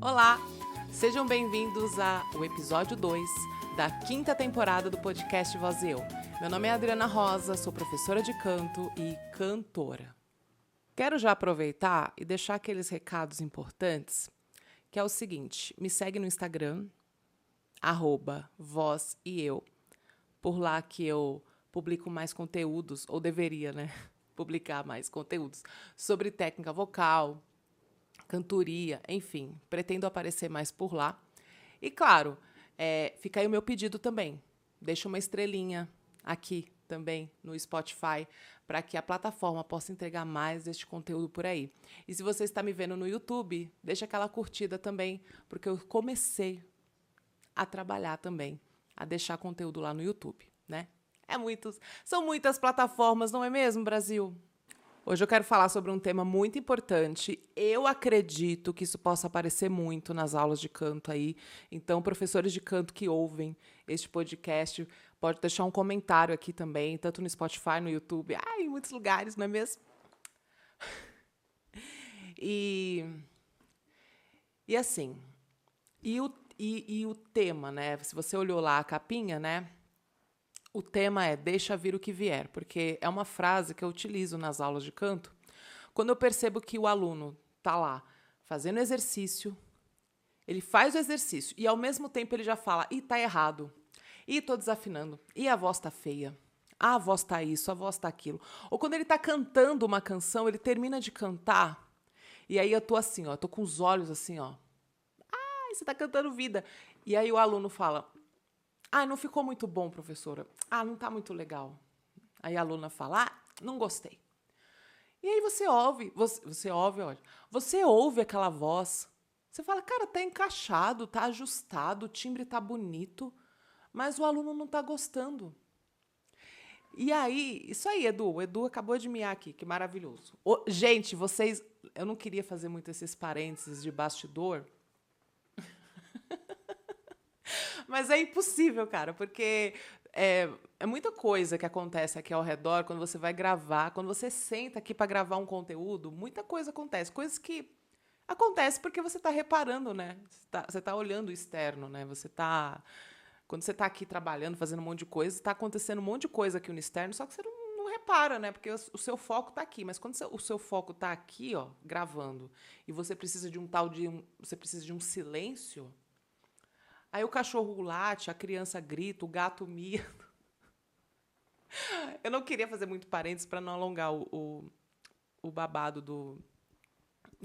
Olá, sejam bem-vindos ao episódio 2 da 5ª temporada do podcast Voz e Eu. Meu nome é Adriana Rosa, sou professora de canto e cantora. Quero já aproveitar e deixar aqueles recados importantes, que é o seguinte: me segue no Instagram, @vozeeu. Por lá que eu publico mais conteúdos, ou deveria, né? Publicar mais conteúdos sobre técnica vocal, cantoria, enfim, pretendo aparecer mais por lá. E claro, fica aí o meu pedido também. Deixa uma estrelinha aqui também no Spotify para que a plataforma possa entregar mais deste conteúdo por aí. E se você está me vendo no YouTube, deixa aquela curtida também, porque eu comecei a trabalhar também, a deixar conteúdo lá no YouTube, né? São muitas plataformas, não é mesmo, Brasil? Hoje eu quero falar sobre um tema muito importante. Eu acredito que isso possa aparecer muito nas aulas de canto aí. Então, professores de canto que ouvem este podcast, pode deixar um comentário aqui também, tanto no Spotify, no YouTube, em muitos lugares, não é mesmo? E assim, e o tema, né? Se você olhou lá a capinha, né? O tema é "Deixa vir o que vier", porque é uma frase que eu utilizo nas aulas de canto quando eu percebo que o aluno está lá fazendo exercício, ele faz o exercício e ao mesmo tempo ele já fala: "Ih, tá errado. Ih, tô desafinando. Ih, a voz tá feia. Ah, a voz tá isso, a voz tá aquilo". Ou quando ele tá cantando uma canção, ele termina de cantar e aí eu tô assim, ó, tô com os olhos assim, ó. "Ai, você tá cantando vida". E aí o aluno fala: "Não ficou muito bom, professora. Não tá muito legal". Aí a aluna fala: "Não gostei". E aí você ouve aquela voz, você fala: "Cara, tá encaixado, tá ajustado, o timbre tá bonito, mas o aluno não tá gostando". E aí, isso aí, Edu, o Edu acabou de miar aqui, que maravilhoso. Gente, eu não queria fazer muito esses parênteses de bastidor, mas é impossível, cara, porque é muita coisa que acontece aqui ao redor quando você vai gravar, quando você senta aqui para gravar um conteúdo, muita coisa acontece. Coisas que acontecem porque você está reparando, né? Você tá olhando o externo, né? Quando você está aqui trabalhando, fazendo um monte de coisa, está acontecendo um monte de coisa aqui no externo, só que você não repara, né? Porque o seu foco está aqui. Mas quando o seu foco está aqui, ó, gravando, e você precisa de você precisa de um silêncio. Aí o cachorro late, a criança grita, o gato mia. Eu não queria fazer muito parênteses para não alongar o babado do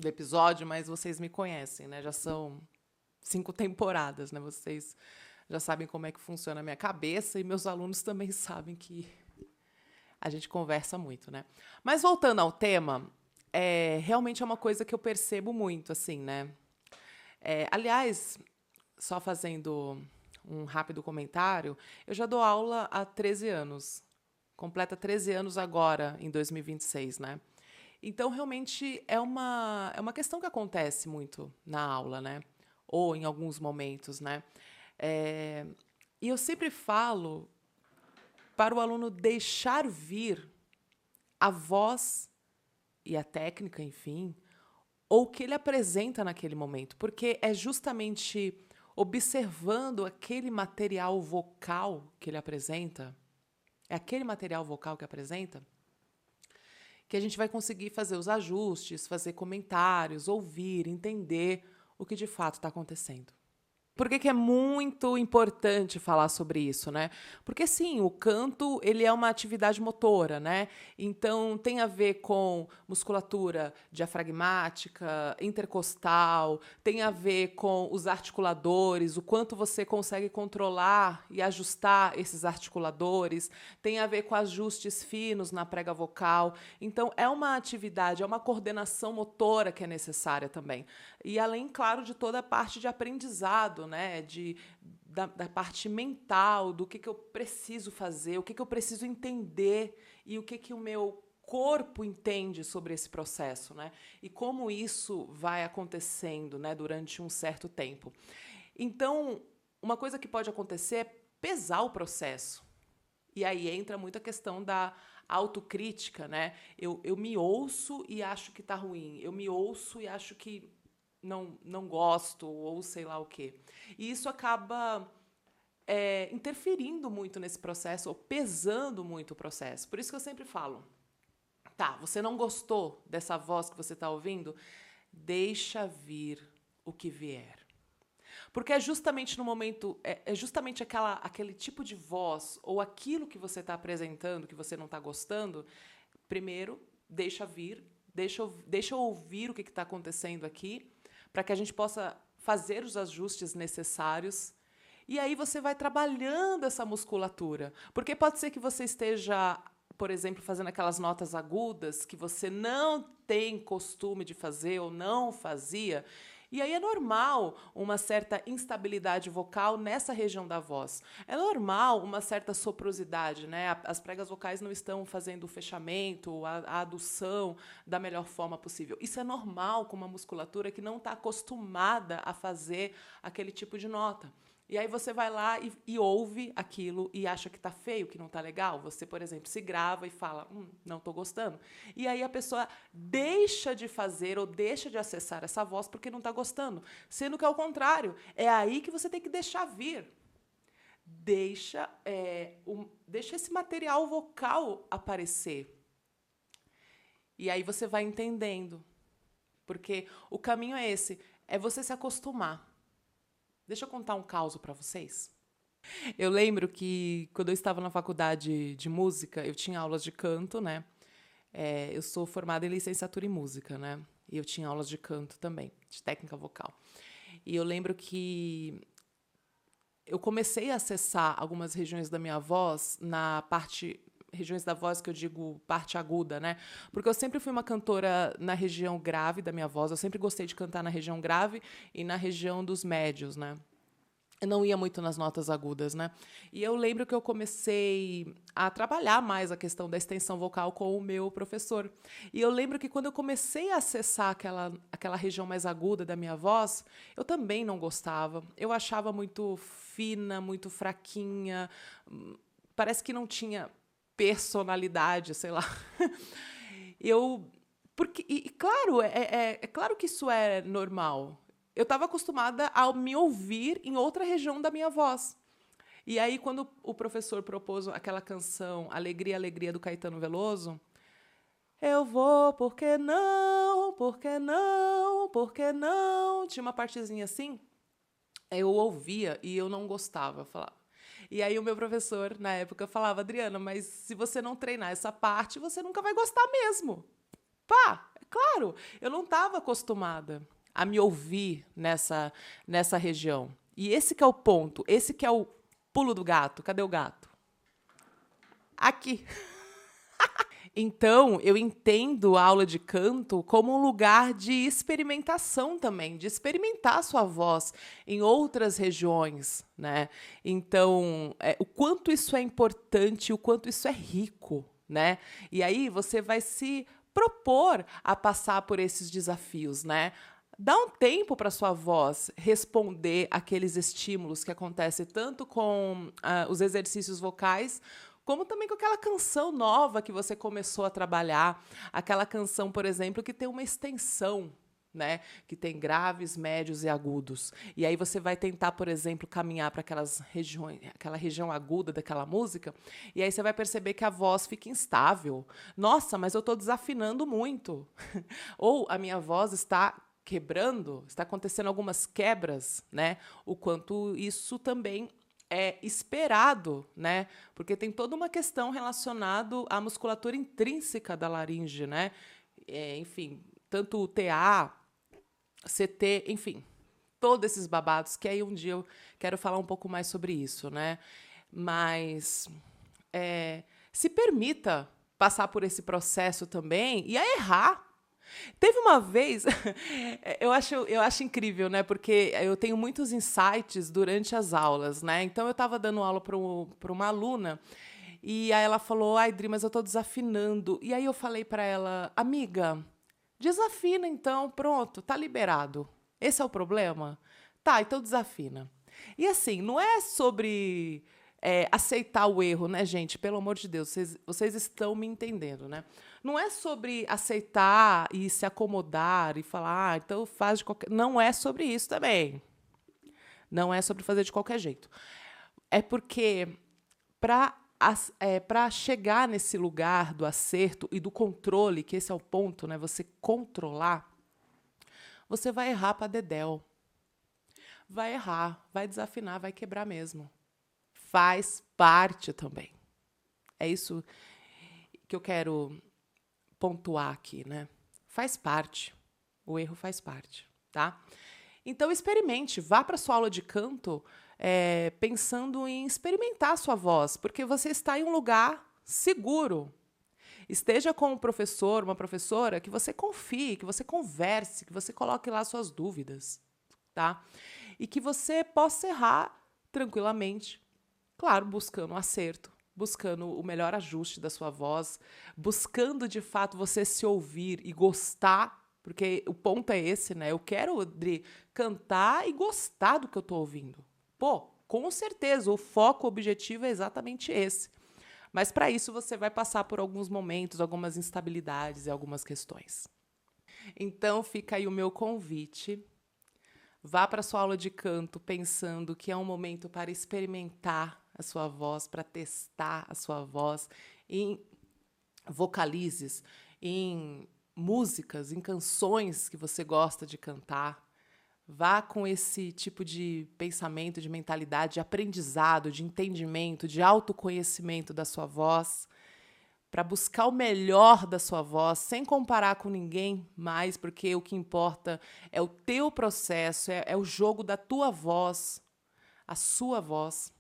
episódio, mas vocês me conhecem, né? Já são 5 temporadas, né? Vocês já sabem como é que funciona a minha cabeça e meus alunos também sabem que a gente conversa muito, né? Mas voltando ao tema, realmente é uma coisa que eu percebo muito, assim, né? Aliás, só fazendo um rápido comentário, eu já dou aula há 13 anos. Completa 13 anos agora, em 2026, né? Então, realmente, é uma questão que acontece muito na aula, né? Ou em alguns momentos, né? E eu sempre falo para o aluno deixar vir a voz e a técnica, enfim, ou o que ele apresenta naquele momento, porque é justamente observando aquele material vocal que ele apresenta, é aquele material vocal que apresenta, que a gente vai conseguir fazer os ajustes, fazer comentários, ouvir, entender o que de fato está acontecendo. Por que é muito importante falar sobre isso, né? Porque, sim, o canto, ele é uma atividade motora, né? Então, tem a ver com musculatura diafragmática, intercostal, tem a ver com os articuladores, o quanto você consegue controlar e ajustar esses articuladores, tem a ver com ajustes finos na prega vocal. Então, é uma atividade, é uma coordenação motora que é necessária também. E além, claro, de toda a parte de aprendizado, né, da parte mental, do que eu preciso fazer, o que eu preciso entender e o que o meu corpo entende sobre esse processo, né? E como isso vai acontecendo, né, durante um certo tempo. Então, uma coisa que pode acontecer é pesar o processo. E aí entra muito a questão da autocrítica, né? Eu me ouço e acho que tá ruim. Eu me ouço e acho que não gosto, ou sei lá o quê. E isso acaba interferindo muito nesse processo, ou pesando muito o processo. Por isso que eu sempre falo, tá, você não gostou dessa voz que você está ouvindo? Deixa vir o que vier. Porque é justamente no momento, é justamente aquele tipo de voz, ou aquilo que você está apresentando, que você não está gostando, primeiro, deixa vir, deixa eu ouvir o que está acontecendo aqui, para que a gente possa fazer os ajustes necessários. E aí você vai trabalhando essa musculatura. Porque pode ser que você esteja, por exemplo, fazendo aquelas notas agudas que você não tem costume de fazer ou não fazia. E aí é normal uma certa instabilidade vocal nessa região da voz. É normal uma certa soprosidade, né? As pregas vocais não estão fazendo o fechamento, a adução da melhor forma possível. Isso é normal com uma musculatura que não está acostumada a fazer aquele tipo de nota. E aí você vai lá e ouve aquilo e acha que está feio, que não está legal. Você, por exemplo, se grava e fala, não estou gostando. E aí a pessoa deixa de fazer ou deixa de acessar essa voz porque não está gostando. Sendo que, ao contrário, é aí que você tem que deixar vir. Deixa esse material vocal aparecer. E aí você vai entendendo. Porque o caminho é esse, é você se acostumar. Deixa eu contar um caos para vocês. Eu lembro que, quando eu estava na faculdade de música, eu tinha aulas de canto, né? Eu sou formada em licenciatura em música, né? E eu tinha aulas de canto também, de técnica vocal. E eu lembro que eu comecei a acessar algumas regiões da minha voz na parte... regiões da voz que eu digo parte aguda, né? Porque eu sempre fui uma cantora na região grave da minha voz, eu sempre gostei de cantar na região grave e na região dos médios, né? Eu não ia muito nas notas agudas, né? E eu lembro que eu comecei a trabalhar mais a questão da extensão vocal com o meu professor. E eu lembro que, quando eu comecei a acessar aquela região mais aguda da minha voz, eu também não gostava. Eu achava muito fina, muito fraquinha, parece que não tinha personalidade, sei lá. Claro, é claro que isso é normal. Eu estava acostumada a me ouvir em outra região da minha voz. E aí, quando o professor propôs aquela canção Alegria, Alegria, do Caetano Veloso, eu vou, por que não, por que não, por que não? Tinha uma partezinha assim, eu ouvia e eu não gostava, eu falava. E aí o meu professor, na época, falava, Adriana, mas se você não treinar essa parte, você nunca vai gostar mesmo. Pá, é claro, eu não estava acostumada a me ouvir nessa região. E esse que é o ponto, esse que é o pulo do gato. Cadê o gato? Aqui. Então, eu entendo a aula de canto como um lugar de experimentação também, de experimentar a sua voz em outras regiões, né? Então, o quanto isso é importante, o quanto isso é rico, né? E aí você vai se propor a passar por esses desafios, né? Dá um tempo para sua voz responder aqueles estímulos que acontecem tanto com os exercícios vocais, como também com aquela canção nova que você começou a trabalhar. Aquela canção, por exemplo, que tem uma extensão, né? Que tem graves, médios e agudos. E aí você vai tentar, por exemplo, caminhar para aquelas regiões, aquela região aguda daquela música, e aí você vai perceber que a voz fica instável. Nossa, mas eu estou desafinando muito. Ou a minha voz está quebrando, está acontecendo algumas quebras, né? O quanto isso também é esperado, né? Porque tem toda uma questão relacionada à musculatura intrínseca da laringe, né? Enfim, tanto o TA, CT, enfim, todos esses babados, que aí um dia eu quero falar um pouco mais sobre isso, né? Mas se permita passar por esse processo também e a errar. Teve uma vez, eu acho incrível, né? Porque eu tenho muitos insights durante as aulas, né? Então, eu estava dando aula para uma aluna e aí ela falou, ai, Dri, mas eu estou desafinando. E aí eu falei para ela, amiga, desafina então, pronto, tá liberado. Esse é o problema? Tá, então desafina. E assim, não é sobre aceitar o erro, né, gente? Pelo amor de Deus, vocês estão me entendendo, né? Não é sobre aceitar e se acomodar e falar, então faz de qualquer... Não é sobre isso também. Não é sobre fazer de qualquer jeito. É porque para chegar nesse lugar do acerto e do controle, que esse é o ponto, né? Você controlar, você vai errar para dedéu. Vai errar, vai desafinar, vai quebrar mesmo. Faz parte também. É isso que eu quero pontuar aqui, né? Faz parte. O erro faz parte, tá? Então, experimente. Vá para sua aula de canto pensando em experimentar a sua voz, porque você está em um lugar seguro. Esteja com um professor, uma professora que você confie, que você converse, que você coloque lá suas dúvidas, tá? E que você possa errar tranquilamente. Claro, buscando um acerto, buscando o melhor ajuste da sua voz, buscando de fato você se ouvir e gostar, porque o ponto é esse, né? Eu quero, Adri, cantar e gostar do que eu tô ouvindo. Pô, com certeza, o foco, o objetivo é exatamente esse. Mas para isso você vai passar por alguns momentos, algumas instabilidades e algumas questões. Então fica aí o meu convite. Vá para sua aula de canto pensando que é um momento para experimentar a sua voz, para testar a sua voz em vocalizes, em músicas, em canções que você gosta de cantar. Vá com esse tipo de pensamento, de mentalidade, de aprendizado, de entendimento, de autoconhecimento da sua voz, para buscar o melhor da sua voz, sem comparar com ninguém mais, porque o que importa é o teu processo, é o jogo da tua voz, a sua voz.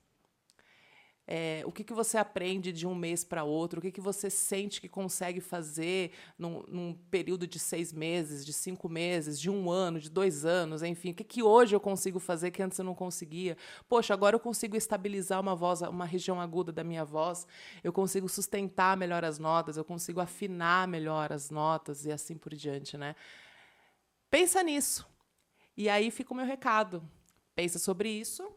O que você aprende de um mês para outro, o que você sente que consegue fazer num período de 6 meses, de 5 meses, de 1 ano, de 2 anos, enfim, o que hoje eu consigo fazer que antes eu não conseguia. Poxa, agora eu consigo estabilizar uma voz, uma região aguda da minha voz, eu consigo sustentar melhor as notas, eu consigo afinar melhor as notas e assim por diante, né? Pensa nisso. E aí fica o meu recado. Pensa sobre isso.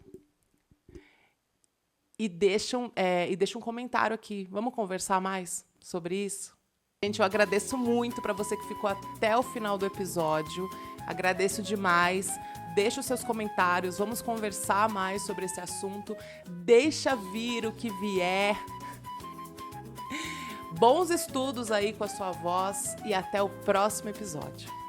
E deixa um comentário aqui. Vamos conversar mais sobre isso? Gente, eu agradeço muito para você que ficou até o final do episódio. Agradeço demais. Deixa os seus comentários. Vamos conversar mais sobre esse assunto. Deixa vir o que vier. Bons estudos aí com a sua voz e até o próximo episódio.